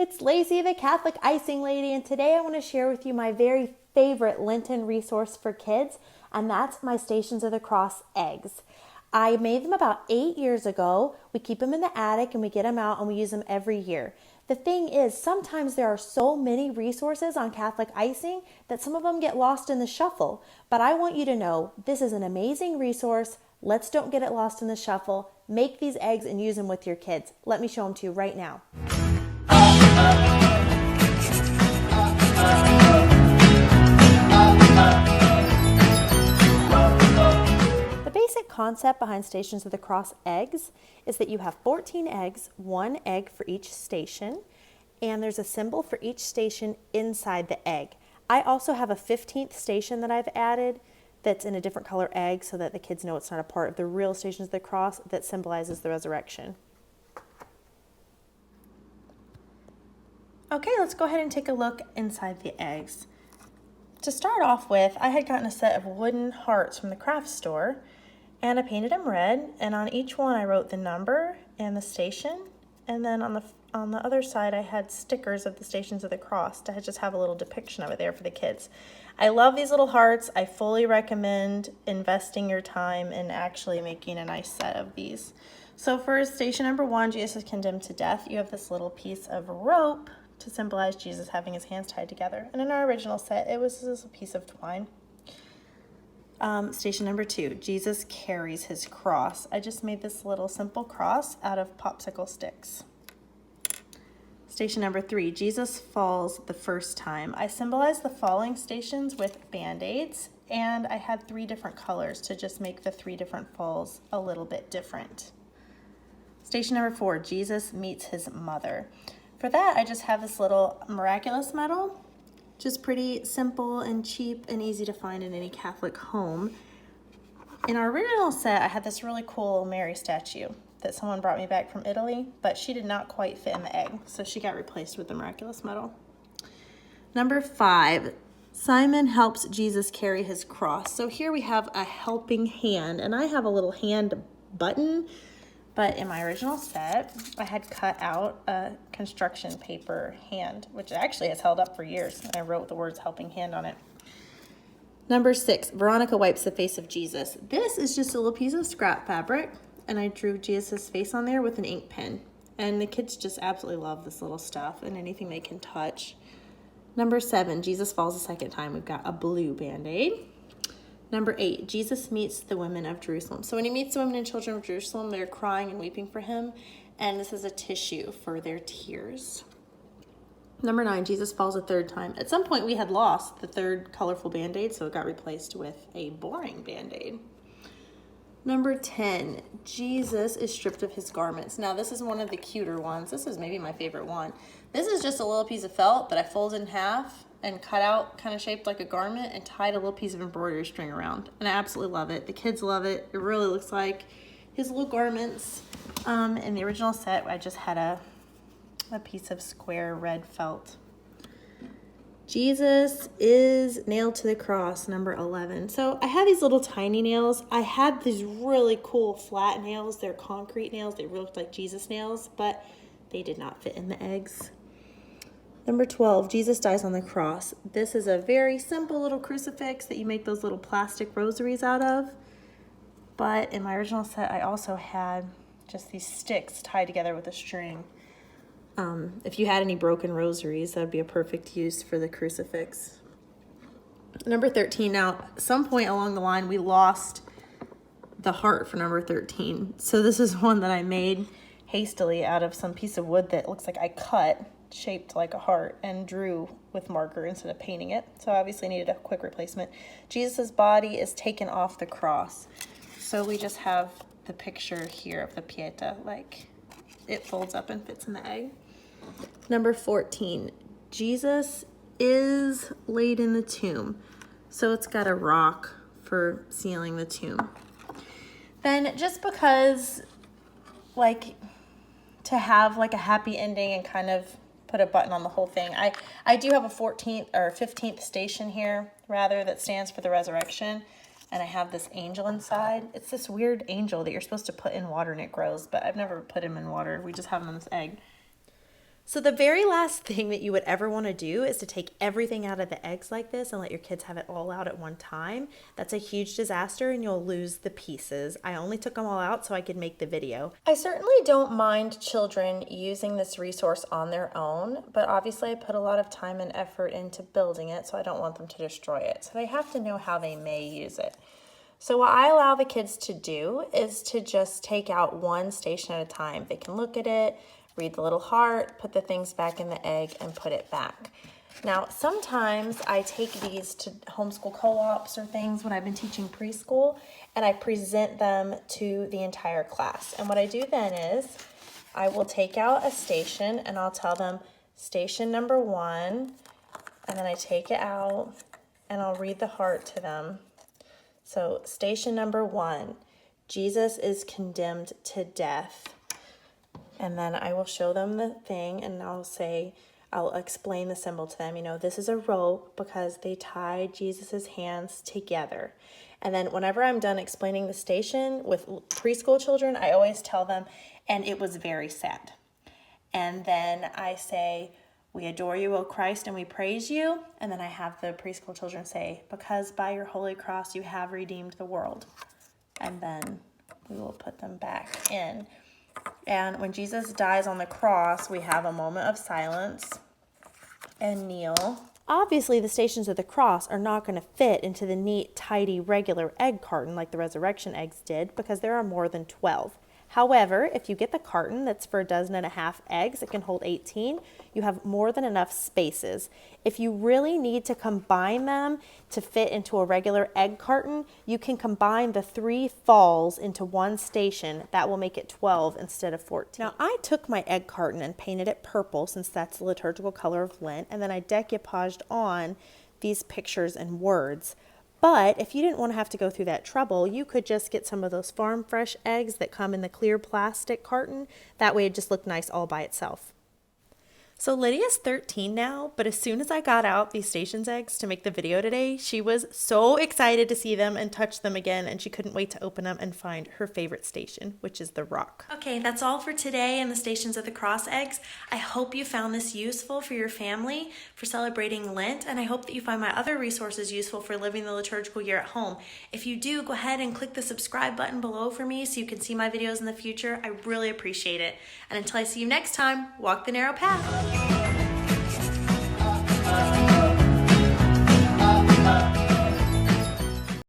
It's Lacey, the Catholic Icing Lady, and today I want to share with you my very favorite Lenten resource for kids, and that's my Stations of the Cross eggs. I made them about 8 years ago. We keep them in the attic and we get them out and we use them every year. The thing is, sometimes there are so many resources on Catholic Icing that some of them get lost in the shuffle. But I want you to know this is an amazing resource. Let's don't get it lost in the shuffle. Make these eggs and use them with your kids. Let me show them to you right now. The basic concept behind Stations of the Cross eggs is that you have 14 eggs, 1 egg for each station, and there's a symbol for each station inside the egg. I also have a 15th station that I've added that's in a different color egg so that the kids know it's not a part of the real Stations of the Cross that symbolizes the resurrection. Okay, let's go ahead and take a look inside the eggs. To start off with, I had gotten a set of wooden hearts from the craft store, and I painted them red, and on each one I wrote the number and the station, and then on the other side I had stickers of the Stations of the Cross to just have a little depiction of it there for the kids. I love these little hearts. I fully recommend investing your time in actually making a nice set of these. So for station number 1, Jesus is condemned to death, you have this little piece of rope to symbolize Jesus having his hands tied together. And in our original set, it was just a piece of twine. Station number 2, Jesus carries his cross. I just made this little simple cross out of popsicle sticks. Station number 3, Jesus falls the first time. I symbolized the falling stations with band-aids, and I had 3 different colors to just make the 3 different falls a little bit different. Station number 4, Jesus meets his mother. For that, I just have this little miraculous medal, just pretty simple and cheap and easy to find in any Catholic home. In our original set, I had this really cool Mary statue that someone brought me back from Italy, but she did not quite fit in the egg, so she got replaced with the miraculous medal. Number 5, Simon helps Jesus carry his cross. So here we have a helping hand, and I have a little hand button. But in my original set, I had cut out a construction paper hand, which actually has held up for years. I wrote the words helping hand on it. Number 6, Veronica wipes the face of Jesus. This is just a little piece of scrap fabric, and I drew Jesus' face on there with an ink pen. And the kids just absolutely love this little stuff and anything they can touch. Number 7, Jesus falls a second time. We've got a blue Band-Aid. Number 8, Jesus meets the women of Jerusalem. So when he meets the women and children of Jerusalem, they're crying and weeping for him, and this is a tissue for their tears. Number 9, Jesus falls a third time. At some point, we had lost the third colorful Band-Aid, so it got replaced with a boring Band-Aid. Number 10, Jesus is stripped of his garments. Now, this is one of the cuter ones. This is maybe my favorite one. This is just a little piece of felt that I folded in half and cut out, kind of shaped like a garment, and tied a little piece of embroidery string around. And I absolutely love it. The kids love it. It really looks like his little garments. In the original set, I just had a piece of square red felt. Jesus is nailed to the cross, number 11. So I have these little tiny nails. I had these really cool flat nails. They're concrete nails. They really look like Jesus nails, but they did not fit in the eggs. Number 12, Jesus dies on the cross. This is a very simple little crucifix that you make those little plastic rosaries out of. But in my original set, I also had just these sticks tied together with a string. If you had any broken rosaries, that would be a perfect use for the crucifix. Number 13, now, at some point along the line, we lost the heart for number 13. So this is one that I made hastily out of some piece of wood that looks like I cut, shaped like a heart, and drew with marker instead of painting it. So I obviously needed a quick replacement. Jesus' body is taken off the cross. So we just have the picture here of the Pieta, like it folds up and fits in the egg. Number 14, Jesus is laid in the tomb. So it's got a rock for sealing the tomb. Then just because, like, to have like a happy ending and kind of put a button on the whole thing, I do have a 14th or 15th station here, rather, that stands for the resurrection. And I have this angel inside. It's this weird angel that you're supposed to put in water and it grows, but I've never put him in water. We just have him in this egg. So the very last thing that you would ever want to do is to take everything out of the eggs like this and let your kids have it all out at one time. That's a huge disaster and you'll lose the pieces. I only took them all out so I could make the video. I certainly don't mind children using this resource on their own, but obviously I put a lot of time and effort into building it, so I don't want them to destroy it. So they have to know how they may use it. So what I allow the kids to do is to just take out one station at a time. They can look at it, read the little heart, put the things back in the egg, and put it back. Now, sometimes I take these to homeschool co-ops or things when I've been teaching preschool, and I present them to the entire class. And what I do then is I will take out a station, and I'll tell them station number 1, and then I take it out, and I'll read the heart to them. So, station number 1, Jesus is condemned to death. And then I will show them the thing and I'll explain the symbol to them. You know, this is a rope because they tied Jesus's hands together. And then whenever I'm done explaining the station with preschool children, I always tell them, and it was very sad. And then I say, we adore you, O Christ, and we praise you. And then I have the preschool children say, because by your holy cross you have redeemed the world. And then we will put them back in. And when Jesus dies on the cross, we have a moment of silence and kneel. Obviously, the stations of the cross are not going to fit into the neat, tidy, regular egg carton like the resurrection eggs did because there are more than 12. However, if you get the carton that's for 12.5 eggs, it can hold 18, you have more than enough spaces. If you really need to combine them to fit into a regular egg carton, you can combine the 3 falls into one station. That will make it 12 instead of 14. Now, I took my egg carton and painted it purple since that's the liturgical color of Lent, and then I decoupaged on these pictures and words. But if you didn't want to have to go through that trouble, you could just get some of those farm fresh eggs that come in the clear plastic carton. That way it just looked nice all by itself. So Lydia's 13 now, but as soon as I got out these stations eggs to make the video today, she was so excited to see them and touch them again, and she couldn't wait to open them and find her favorite station, which is the rock. Okay, that's all for today and the Stations of the Cross eggs. I hope you found this useful for your family for celebrating Lent, and I hope that you find my other resources useful for living the liturgical year at home. If you do, go ahead and click the subscribe button below for me so you can see my videos in the future. I really appreciate it. And until I see you next time, walk the narrow path.